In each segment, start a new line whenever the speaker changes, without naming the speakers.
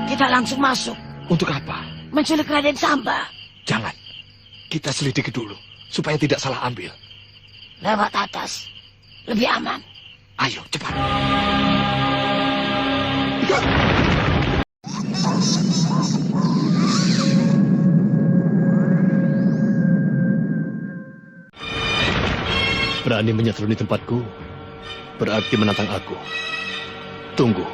kita langsung masuk.
Untuk apa?
Menculik Raden Samba.
Jangan. Kita selidiki dulu, supaya tidak salah ambil.
Lewat atas. Lebih aman.
Ayo, cepat.
Berani menyetrum di tempatku, berarti menantang aku. Tunggu.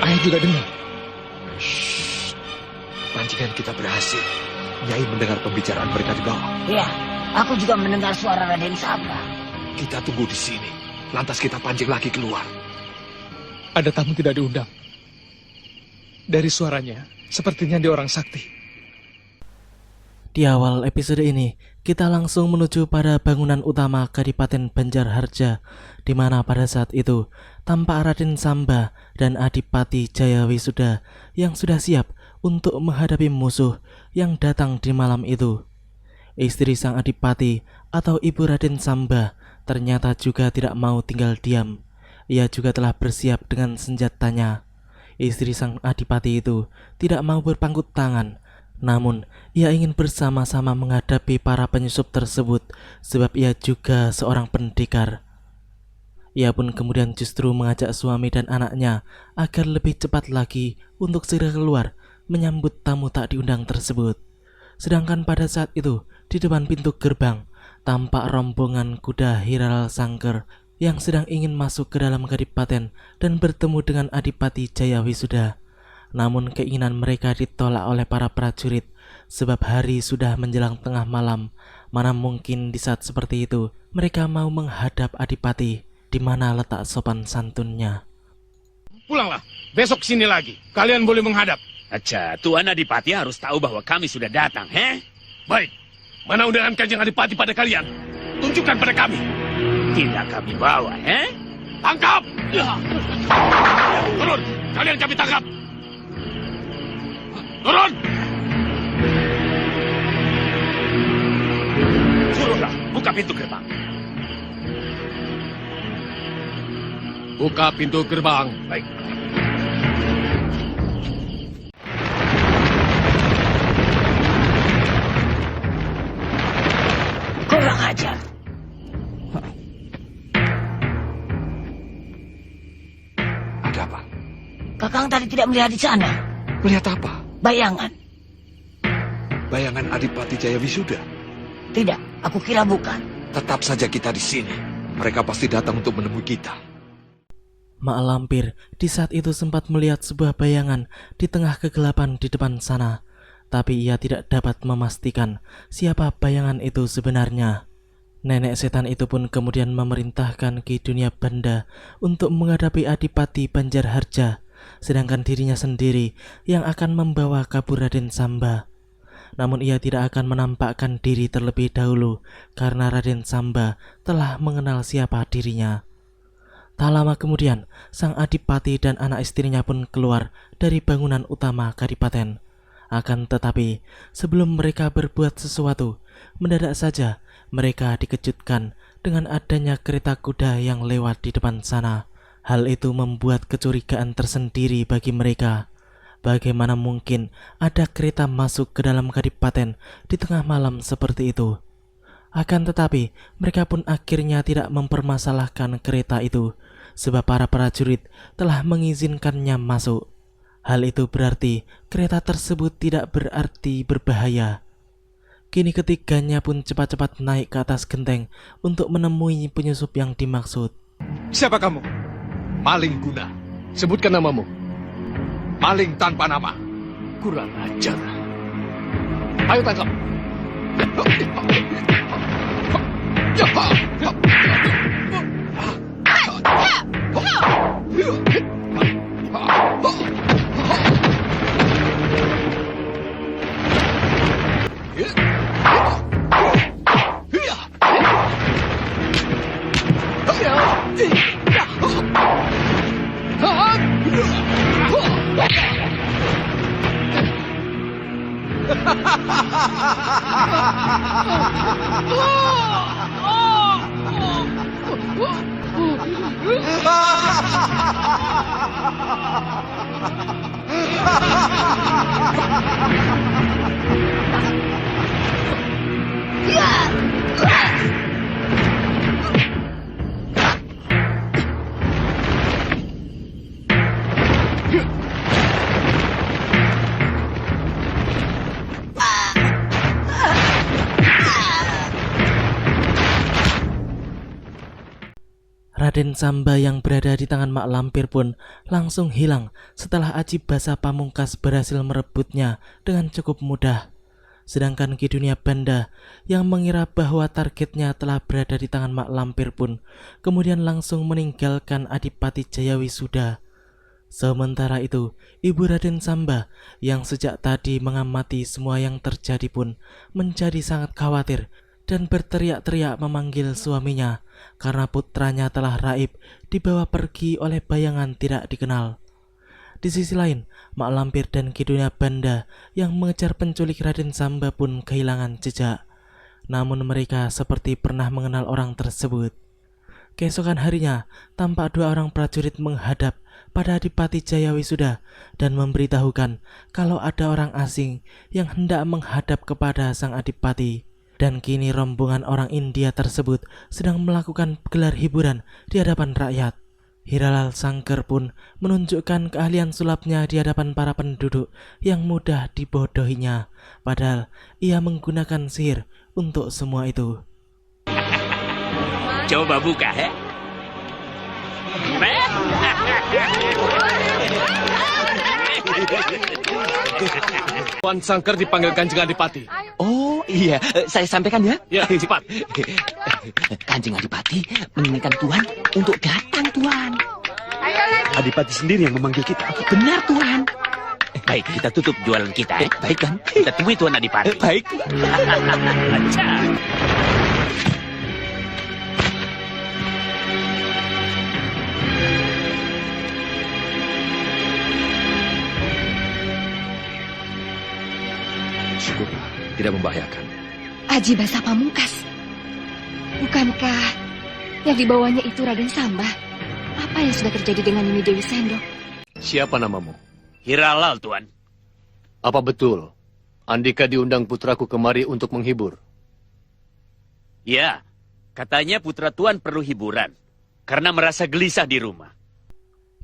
Ayah juga dengar. Shh. Pancingan kita berhasil. Nyai mendengar pembicaraan mereka di bawah.
Ya, aku juga mendengar suara Raden Samba.
Kita tunggu di sini. Lantas kita pancing lagi keluar.
Ada tamu tidak diundang. Dari suaranya, sepertinya dia orang sakti.
Di awal episode ini, kita langsung menuju pada bangunan utama Kadipaten Banjarharja, di mana pada saat itu tampak Raden Samba dan Adipati Jayawisuda yang sudah siap untuk menghadapi musuh yang datang di malam itu. Istri sang Adipati atau ibu Raden Samba ternyata juga tidak mau tinggal diam. Ia juga telah bersiap dengan senjatanya. Istri sang Adipati itu tidak mau berpangku tangan, namun ia ingin bersama-sama menghadapi para penyusup tersebut sebab ia juga seorang pendekar. Ia pun kemudian justru mengajak suami dan anaknya agar lebih cepat lagi untuk segera keluar menyambut tamu tak diundang tersebut. Sedangkan pada saat itu di depan pintu gerbang tampak rombongan kuda Hiral Sangker yang sedang ingin masuk ke dalam kadipaten dan bertemu dengan Adipati Jayawisuda. Namun keinginan mereka ditolak oleh para prajurit sebab hari sudah menjelang tengah malam. Mana mungkin di saat seperti itu mereka mau menghadap Adipati, di mana letak sopan santunnya.
Pulanglah, besok sini lagi. Kalian boleh menghadap.
Acha, Tuan Adipati harus tahu bahwa kami sudah datang, he?
Baik, mana undangan Kanjeng Adipati pada kalian? Tunjukkan pada kami.
Tidak kami bawa, he?
Tangkap! Turun, kalian kami tangkap. Turun!
Suruhlah, buka pintu gerbang.
Buka pintu gerbang.
Baik.
Kurang ajar.
Ada apa?
Kakang tadi tidak melihat di sana.
Melihat apa?
Bayangan.
Bayangan Adipati Jayawisuda.
Tidak, aku kira bukan.
Tetap saja kita di sini. Mereka pasti datang untuk menemui kita.
Mak Lampir di saat itu sempat melihat sebuah bayangan di tengah kegelapan di depan sana, tapi ia tidak dapat memastikan siapa bayangan itu sebenarnya. Nenek setan itu pun kemudian memerintahkan Ki Dunia Banda untuk menghadapi Adipati Banjarharja, sedangkan dirinya sendiri yang akan membawa kabur Raden Samba. Namun ia tidak akan menampakkan diri terlebih dahulu karena Raden Samba telah mengenal siapa dirinya. Tak lama kemudian, sang Adipati dan anak istrinya pun keluar dari bangunan utama Kadipaten. Akan tetapi, sebelum mereka berbuat sesuatu, mendadak saja mereka dikejutkan dengan adanya kereta kuda yang lewat di depan sana. Hal itu membuat kecurigaan tersendiri bagi mereka. Bagaimana mungkin ada kereta masuk ke dalam Kadipaten di tengah malam seperti itu? Akan tetapi, mereka pun akhirnya tidak mempermasalahkan kereta itu, sebab para prajurit telah mengizinkannya masuk. Hal itu berarti kereta tersebut tidak berarti berbahaya. Kini ketiganya pun cepat-cepat naik ke atas genteng untuk menemui penyusup yang dimaksud.
Siapa kamu?
Maling guna. Sebutkan namamu. Maling tanpa nama.
Kurang ajar.
Ayo tangkap.
Raden Samba yang berada di tangan Mak Lampir pun langsung hilang setelah Aji Basa Pamungkas berhasil merebutnya dengan cukup mudah. Sedangkan Ki Dunia Banda yang mengira bahwa targetnya telah berada di tangan Mak Lampir pun kemudian langsung meninggalkan Adipati Jayawisuda. Sementara itu, Ibu Raden Samba yang sejak tadi mengamati semua yang terjadi pun menjadi sangat khawatir dan berteriak-teriak memanggil suaminya karena putranya telah raib dibawa pergi oleh bayangan tidak dikenal. Di sisi lain, Mak Lampir dan Ki Dunia Banda yang mengejar penculik Raden Samba pun kehilangan jejak. Namun mereka seperti pernah mengenal orang tersebut. Keesokan harinya, tampak dua orang prajurit menghadap pada Adipati Jayawisuda dan memberitahukan kalau ada orang asing yang hendak menghadap kepada sang Adipati. Dan kini rombongan orang India tersebut sedang melakukan gelar hiburan di hadapan rakyat. Hiralal Sangker pun menunjukkan keahlian sulapnya di hadapan para penduduk yang mudah dibodohinya. Padahal ia menggunakan sihir untuk semua itu.
Coba buka, he?
Tuan Sangker dipanggil Kanjeng Adipati.
Oh iya, saya sampaikan ya.
Ya, cepat.
Kanjeng Adipati menginginkan Tuan untuk datang, Tuan.
Adipati sendiri yang memanggil kita.
Benar, Tuan.
Baik, kita tutup jualan kita.
Baik, Tuan.
Kita temui Tuan Adipati.
Baik.
Acha.
Syukurlah, tidak membahayakan.
Aji Basa Pamungkas. Bukankah yang dibawanya itu Raden Samba? Apa yang sudah terjadi dengan Nini Dewi Sendok?
Siapa namamu?
Hiralal, Tuan.
Apa betul Andika diundang putraku kemari untuk menghibur?
Ya, katanya putra Tuan perlu hiburan karena merasa gelisah di rumah.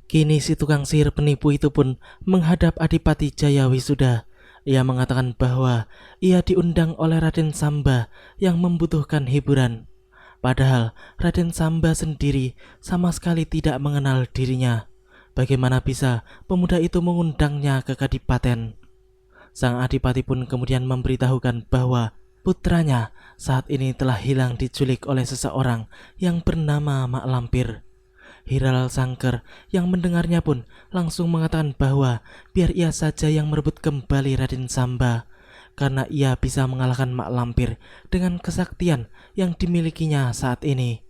Kini si tukang sihir penipu itu pun menghadap Adipati Jayawisuda. Ia mengatakan bahwa ia diundang oleh Raden Samba yang membutuhkan hiburan. Padahal Raden Samba sendiri sama sekali tidak mengenal dirinya. Bagaimana bisa pemuda itu mengundangnya ke Kadipaten? Sang Adipati pun kemudian memberitahukan bahwa putranya saat ini telah hilang diculik oleh seseorang yang bernama Mak Lampir. Hiralal Sangker yang mendengarnya pun langsung mengatakan bahwa biar ia saja yang merebut kembali Raden Samba, karena ia bisa mengalahkan Mak Lampir dengan kesaktian yang dimilikinya saat ini.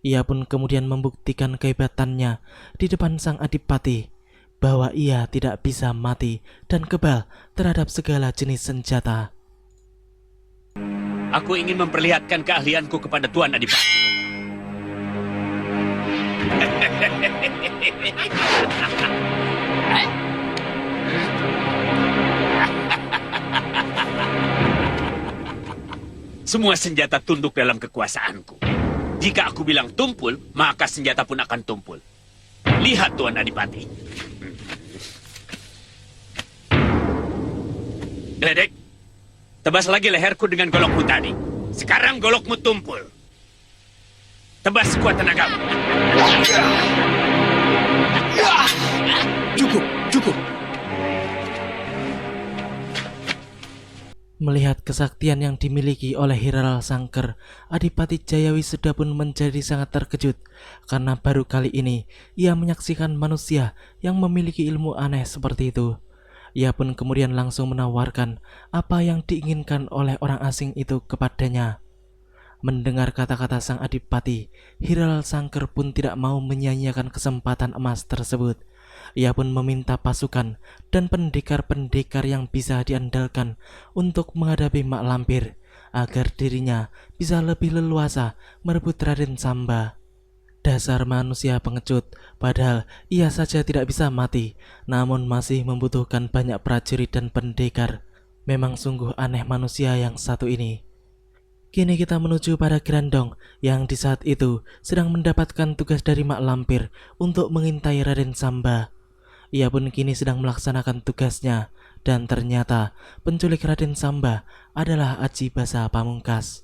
Ia pun kemudian membuktikan kehebatannya di depan sang Adipati, bahwa ia tidak bisa mati dan kebal terhadap segala jenis senjata.
Aku ingin memperlihatkan keahlianku kepada Tuan Adipati. Semua senjata tunduk dalam kekuasaanku. Jika aku bilang tumpul, maka senjata pun akan tumpul. Lihat, Tuan Adipati. Gledek, tebas lagi leherku dengan golokmu tadi. Sekarang golokmu tumpul. Tebas sekuat tenagamu.
Cukup.
Melihat kesaktian yang dimiliki oleh Hiralal Sangker, Adipati Jayawisuda pun menjadi sangat terkejut karena baru kali ini ia menyaksikan manusia yang memiliki ilmu aneh seperti itu. Ia pun kemudian langsung menawarkan apa yang diinginkan oleh orang asing itu kepadanya. Mendengar kata-kata sang Adipati, Hiralal Sangker pun tidak mau menyia-nyiakan kesempatan emas tersebut. Ia pun meminta pasukan dan pendekar-pendekar yang bisa diandalkan untuk menghadapi Mak Lampir, agar dirinya bisa lebih leluasa merebut Raden Samba. Dasar manusia pengecut, padahal ia saja tidak bisa mati, namun masih membutuhkan banyak prajurit dan pendekar. Memang sungguh aneh manusia yang satu ini. Kini kita menuju pada Grandong yang di saat itu sedang mendapatkan tugas dari Mak Lampir untuk mengintai Raden Samba. Ia pun kini sedang melaksanakan tugasnya, dan ternyata penculik Raden Samba adalah Aji Basa Pamungkas.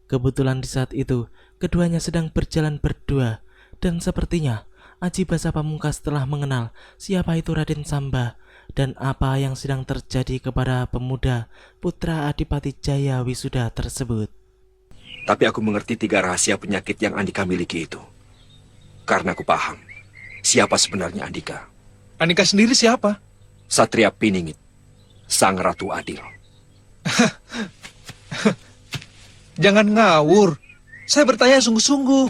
Kebetulan di saat itu keduanya sedang berjalan berdua, dan sepertinya Aji Basa Pamungkas telah mengenal siapa itu Raden Samba dan apa yang sedang terjadi kepada pemuda putra Adipati Jaya Wisuda tersebut.
Tapi aku mengerti 3 rahasia penyakit yang Andika miliki itu. Karena aku paham siapa sebenarnya Andika.
Andika sendiri siapa?
Satria Piningit, sang ratu adil.
Jangan ngawur. Saya bertanya sungguh-sungguh.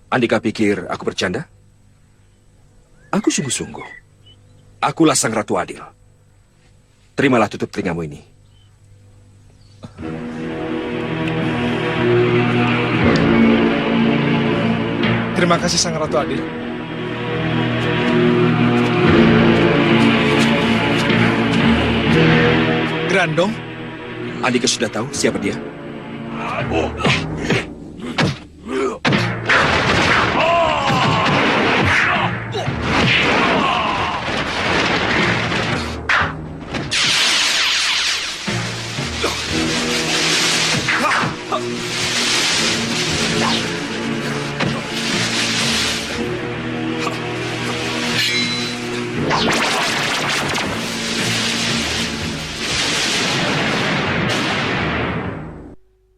Andika pikir aku bercanda? Aku sungguh-sungguh. Akulah sang ratu adil. Terimalah tutup telingamu ini.
Terima kasih Sang Ratu Adil. Grandong?
Andika sudah tahu siapa dia?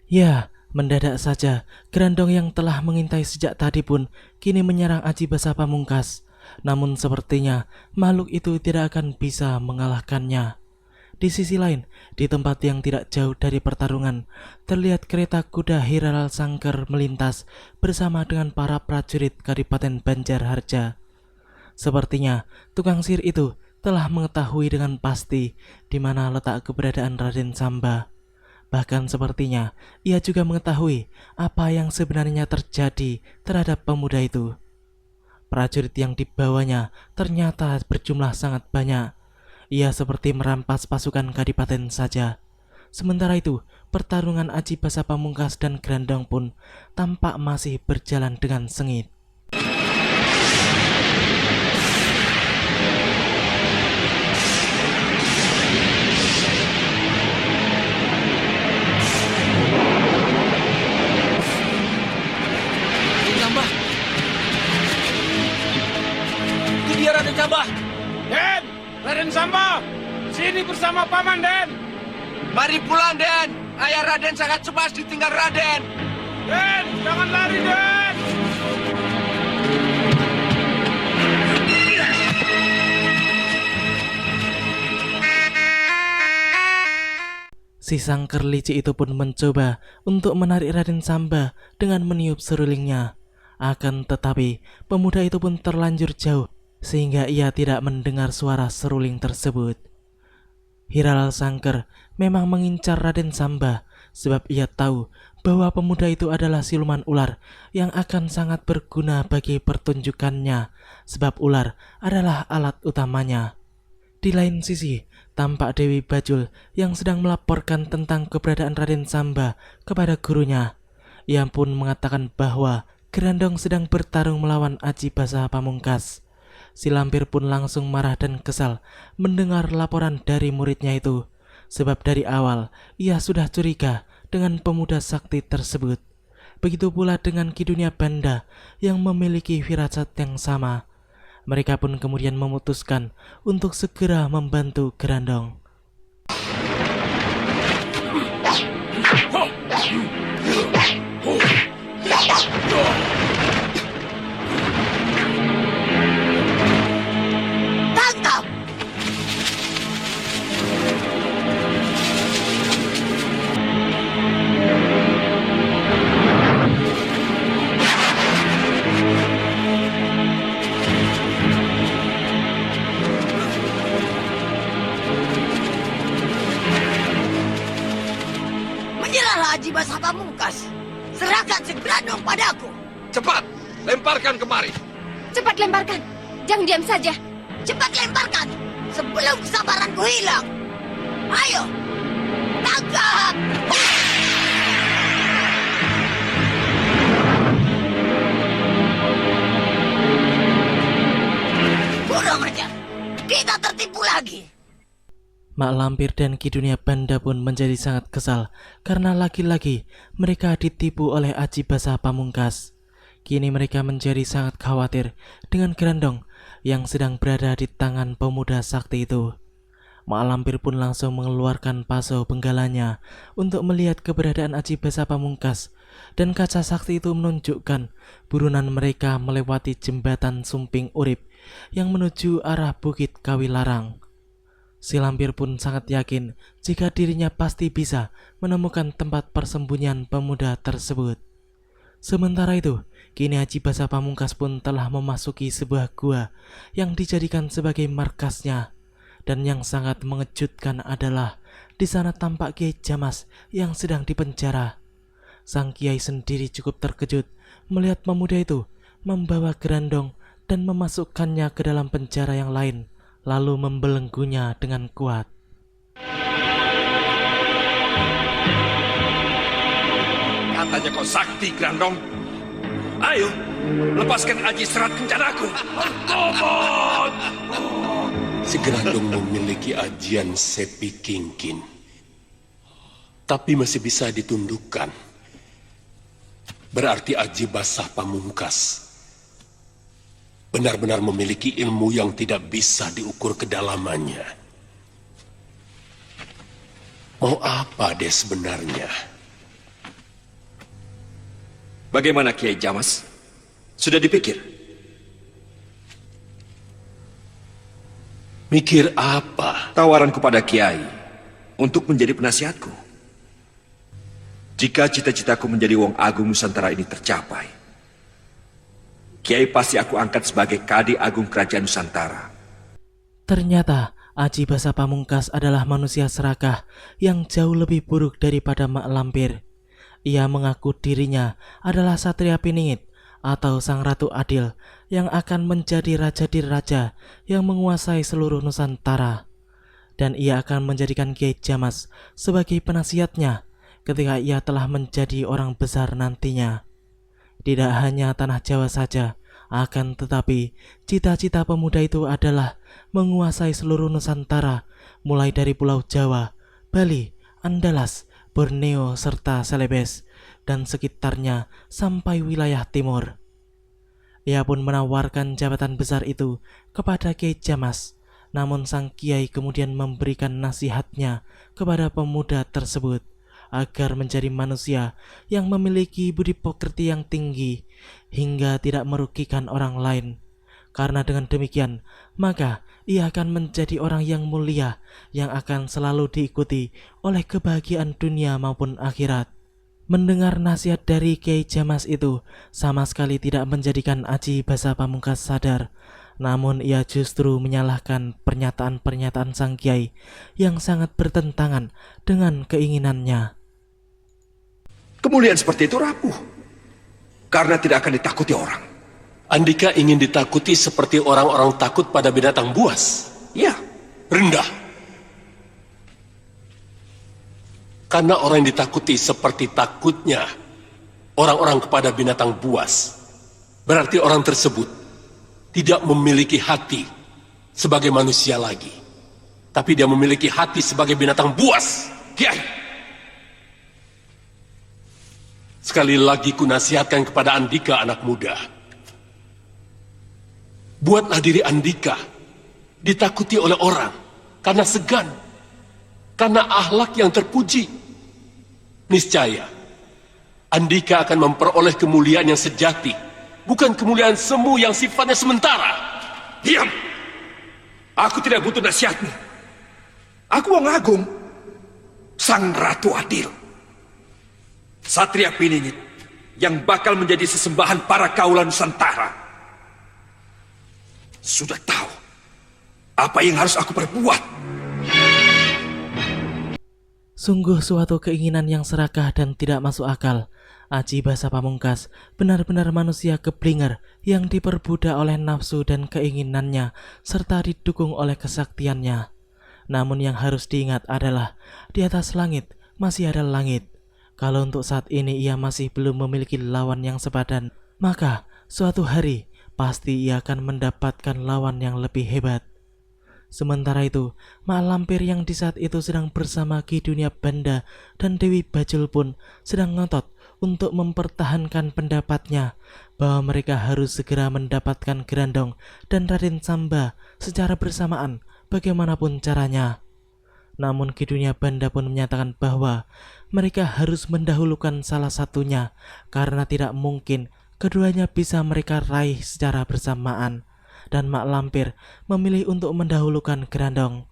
Ya, mendadak saja Grandong yang telah mengintai sejak tadi pun kini menyerang Aji Basa Pamungkas. Namun sepertinya makhluk itu tidak akan bisa mengalahkannya. Di sisi lain, di tempat yang tidak jauh dari pertarungan, terlihat kereta kuda Hiralal Sangker melintas bersama dengan para prajurit Kadipaten Banjarharja. Sepertinya tukang sihir itu telah mengetahui dengan pasti di mana letak keberadaan Raden Samba. Bahkan sepertinya ia juga mengetahui apa yang sebenarnya terjadi terhadap pemuda itu. Prajurit yang dibawanya ternyata berjumlah sangat banyak. Ia seperti merampas pasukan Kadipaten saja. Sementara itu, pertarungan Aji Basa Pamungkas dan Grandong pun tampak masih berjalan dengan sengit.
Raden Samba! Den! Raden Samba! Sini bersama Paman, Den!
Mari pulang, Den! Ayah Raden sangat cemas ditinggal Raden!
Den! Jangan lari, Den!
Si Sangker licik itu pun mencoba untuk menarik Raden Samba dengan meniup serulingnya. Akan tetapi, pemuda itu pun terlanjur jauh sehingga ia tidak mendengar suara seruling tersebut. Hiralal Sangker memang mengincar Raden Samba sebab ia tahu bahwa pemuda itu adalah siluman ular yang akan sangat berguna bagi pertunjukannya, sebab ular adalah alat utamanya. Di lain sisi, tampak Dewi Bajul yang sedang melaporkan tentang keberadaan Raden Samba kepada gurunya. Ia pun mengatakan bahwa Grandong sedang bertarung melawan Aji Basa Pamungkas. Si Lampir pun langsung marah dan kesal mendengar laporan dari muridnya itu, sebab dari awal ia sudah curiga dengan pemuda sakti tersebut. Begitu pula dengan Ki Dunia Banda yang memiliki firasat yang sama. Mereka pun kemudian memutuskan untuk segera membantu Grandong.
Tangkap! Aji Basah Pamungkas. Serahkan si Grandong padaku.
Cepat, lemparkan kemari.
Cepat lemparkan. Jangan diam saja.
Cepat lemparkan sebelum kesabaranku hilang. Ayo, tangkap! Kurang ajar, kita tertipu lagi.
Mak Lampir dan Ki Dunia Banda pun menjadi sangat kesal karena lagi-lagi mereka ditipu oleh Aji Basah Pamungkas. Kini mereka menjadi sangat khawatir dengan Grandong yang sedang berada di tangan pemuda sakti itu. Mak Lampir pun langsung mengeluarkan paso benggalanya untuk melihat keberadaan Aji Basah Pamungkas, dan kaca sakti itu menunjukkan burunan mereka melewati jembatan Sumping Urip yang menuju arah Bukit Kawilarang. Si Lampir pun sangat yakin jika dirinya pasti bisa menemukan tempat persembunyian pemuda tersebut. Sementara itu, kini Aji Basah Pamungkas pun telah memasuki sebuah gua yang dijadikan sebagai markasnya. Dan yang sangat mengejutkan adalah di sana tampak Kiai Jamas yang sedang dipenjara. Sang Kiai sendiri cukup terkejut melihat pemuda itu membawa Grandong dan memasukkannya ke dalam penjara yang lain, lalu membelenggunya dengan kuat.
Katanya kau sakti, Grandong. Ayo, lepaskan Aji Serat Kencanaku.
Si Grandong memiliki ajian Sepi Kingkin, tapi masih bisa ditundukkan. Berarti Aji Basah Pamungkas benar-benar memiliki ilmu yang tidak bisa diukur kedalamannya. Mau apa dia sebenarnya?
Bagaimana Kiai Jamas? Sudah dipikir?
Mikir apa?
Tawaran kepada Kiai untuk menjadi penasihatku. Jika cita-citaku menjadi Wong Agung Nusantara ini tercapai, Kiai pasti aku angkat sebagai Kadi Agung Kerajaan Nusantara.
Ternyata Aji Basah Pamungkas adalah manusia serakah yang jauh lebih buruk daripada Mak Lampir. Ia mengaku dirinya adalah Satria Piningit atau Sang Ratu Adil yang akan menjadi raja diraja yang menguasai seluruh Nusantara. Dan ia akan menjadikan Kiai Jamas sebagai penasihatnya ketika ia telah menjadi orang besar nantinya. Tidak hanya tanah Jawa saja, akan tetapi cita-cita pemuda itu adalah menguasai seluruh Nusantara, mulai dari Pulau Jawa, Bali, Andalas, Borneo, serta Celebes, dan sekitarnya sampai wilayah timur. Ia pun menawarkan jabatan besar itu kepada Kiai Jamas, namun sang Kiai kemudian memberikan nasihatnya kepada pemuda tersebut agar menjadi manusia yang memiliki budi pekerti yang tinggi hingga tidak merugikan orang lain. Karena dengan demikian, maka ia akan menjadi orang yang mulia yang akan selalu diikuti oleh kebahagiaan dunia maupun akhirat. Mendengar nasihat dari Kiai Jamas itu sama sekali tidak menjadikan Aji Basah Pamungkas sadar, namun ia justru menyalahkan pernyataan-pernyataan sang Kiai yang sangat bertentangan dengan keinginannya.
Kemuliaan seperti itu rapuh karena tidak akan ditakuti orang.
Andika ingin ditakuti seperti orang-orang takut pada binatang buas.
Ya,
Rendah. Karena orang yang ditakuti seperti takutnya orang-orang kepada binatang buas, berarti orang tersebut tidak memiliki hati sebagai manusia lagi, tapi dia memiliki hati sebagai binatang buas.
Kiai,
Sekali lagi ku nasihatkan kepada Andika anak muda. Buatlah diri Andika ditakuti oleh orang karena segan, karena akhlak yang terpuji. Niscaya Andika akan memperoleh kemuliaan yang sejati, bukan kemuliaan semu yang sifatnya sementara.
diam. Aku tidak butuh nasihatmu. Aku Wong Agung, Sang Ratu Adil, Satria Piningit yang bakal menjadi sesembahan para kaula Nusantara. Sudah tahu apa yang harus aku perbuat.
Sungguh suatu keinginan yang serakah dan tidak masuk akal. Aji Basa Pamungkas benar-benar manusia keblinger yang diperbudak oleh nafsu dan keinginannya serta didukung oleh kesaktiannya. Namun yang harus diingat adalah di atas langit masih ada langit. Kalau untuk saat ini ia masih belum memiliki lawan yang sepadan, maka suatu hari pasti ia akan mendapatkan lawan yang lebih hebat. Sementara itu, Mak Lampir yang di saat itu sedang bersama Ki Dunia Banda dan Dewi Bajul pun sedang ngotot untuk mempertahankan pendapatnya bahwa mereka harus segera mendapatkan Grandong dan Raden Samba secara bersamaan bagaimanapun caranya. Namun Ki Dunia Banda pun menyatakan bahwa mereka harus mendahulukan salah satunya karena tidak mungkin keduanya bisa mereka raih secara bersamaan. Dan Mak Lampir memilih untuk mendahulukan Grandong.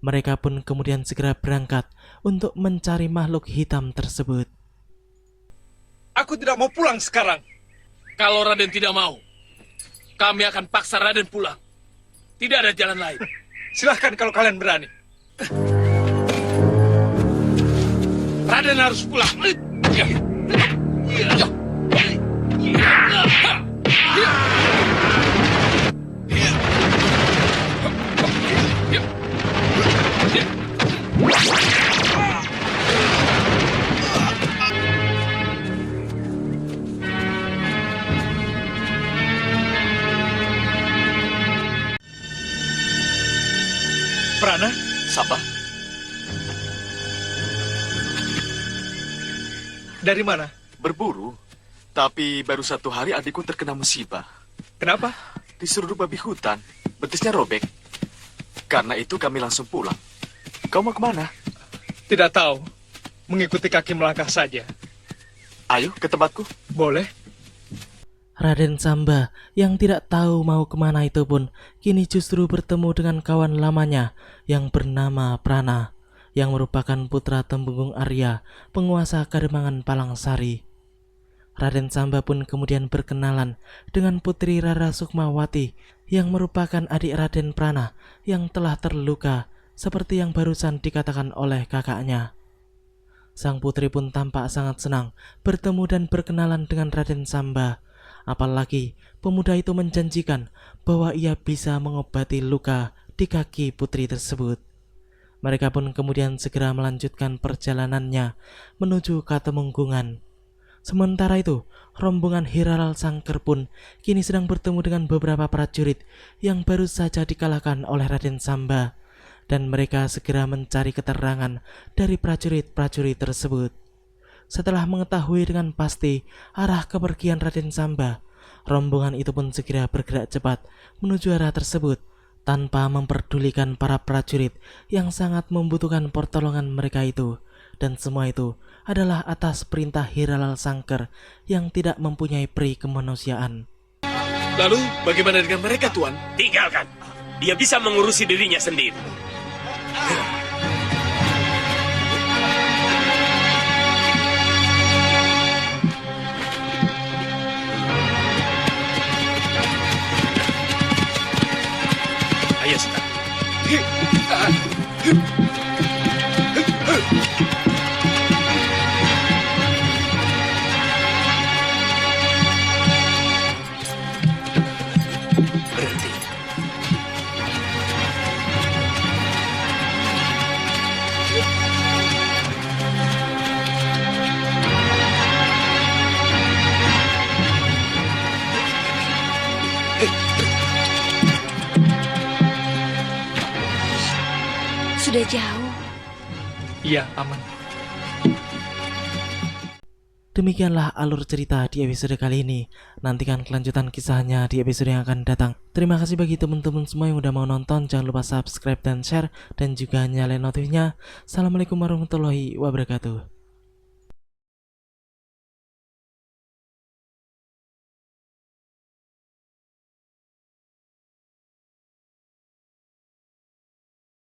Mereka pun kemudian segera berangkat untuk mencari makhluk hitam tersebut.
Aku tidak mau pulang sekarang. Kalau Raden tidak mau, kami akan paksa Raden pulang. Tidak ada jalan lain.
Silahkan kalau kalian berani.
Raden harus pulang.
Prana,
Samba,
dari mana?
berburu. Tapi baru 1 hari adikku terkena musibah.
Kenapa?
Diseruduk babi hutan, betisnya robek. Karena itu kami langsung pulang. Kau mau kemana?
Tidak tahu. Mengikuti kaki melangkah saja.
Ayo ke tempatku.
Boleh?
Raden Samba yang tidak tahu mau kemana itu pun kini justru bertemu dengan kawan lamanya yang bernama Prana, yang merupakan putra Temenggung Arya, penguasa Kademangan Palangsari. Raden Samba pun kemudian berkenalan dengan Putri Rara Sukmawati yang merupakan adik Raden Prana yang telah terluka seperti yang barusan dikatakan oleh kakaknya. Sang putri pun tampak sangat senang bertemu dan berkenalan dengan Raden Samba. Apalagi pemuda itu menjanjikan bahwa ia bisa mengobati luka di kaki putri tersebut. Mereka pun kemudian segera melanjutkan perjalanannya menuju Katemenggungan. Sementara itu, rombongan Hiraral Sangker pun kini sedang bertemu dengan beberapa prajurit yang baru saja dikalahkan oleh Raden Samba, dan mereka segera mencari keterangan dari prajurit-prajurit tersebut. Setelah mengetahui dengan pasti arah kepergian Raden Samba, rombongan itu pun segera bergerak cepat menuju arah tersebut tanpa memperdulikan para prajurit yang sangat membutuhkan pertolongan mereka itu. Dan semua itu adalah atas perintah Hiraral Sangker yang tidak mempunyai peri kemanusiaan.
Lalu bagaimana dengan mereka, Tuan?
Tinggalkan. Dia bisa mengurusi dirinya sendiri. Ayo, Sekar. Berhenti.
Sudah jauh.
Iya, aman.
Demikianlah alur cerita di episode kali ini. Nantikan kelanjutan kisahnya di episode yang akan datang. Terima kasih bagi teman-teman semua yang udah mau nonton. Jangan lupa subscribe dan share, dan juga nyalain notifnya. Assalamualaikum warahmatullahi wabarakatuh.